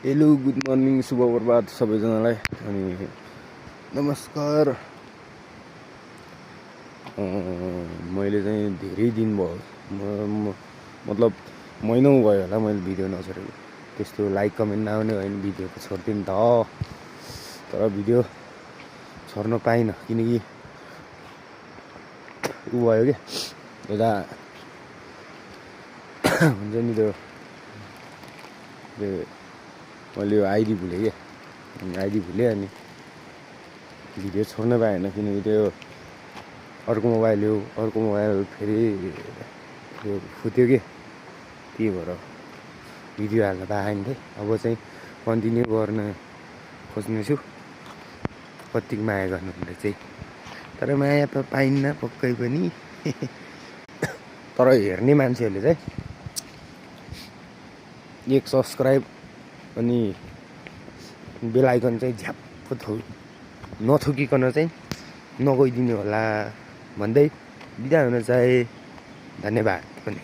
Hello good morning शुभ प्रभात सबैजनालाई अनि नमस्कार। मैले चाहिँ धेरै दिन भयो मतलब महिनौ भयो होला मैले भिडियो नछोडेको। त्यस्तो लाइक कमेन्ट नआउने भयो भने भिडियो त छोड्थेँ नि त, तर भिडियो छोड्न पाइनँ किनकि उ भयो क्या यता हुन्छ नि त्यो मैले यो आइडी भुलेँ क्या, आइडी भुलेँ अनि भिडियो छोड्न पाएन किनकि त्यो अर्को मोबाइल हो, अर्को मोबाइल फेरि त्यो फुट्यो के, त्यही भएर भिडियो हाल्न पाएन थिएँ। अब चाहिँ कन्टिन्यू गर्न खोज्नेछु, कति माया गर्नुहुँदै चाहिँ, तर माया त पाइन्न पक्कै पनि। तर हेर्ने मान्छेहरूले चाहिँ एक सब्सक्राइब अनि बेल आइकन चाहिँ झ्याप्प नथुकिकन चाहिँ नगइदिनु होला भन्दै बिदा हुन चाहे। धन्यवाद पनि।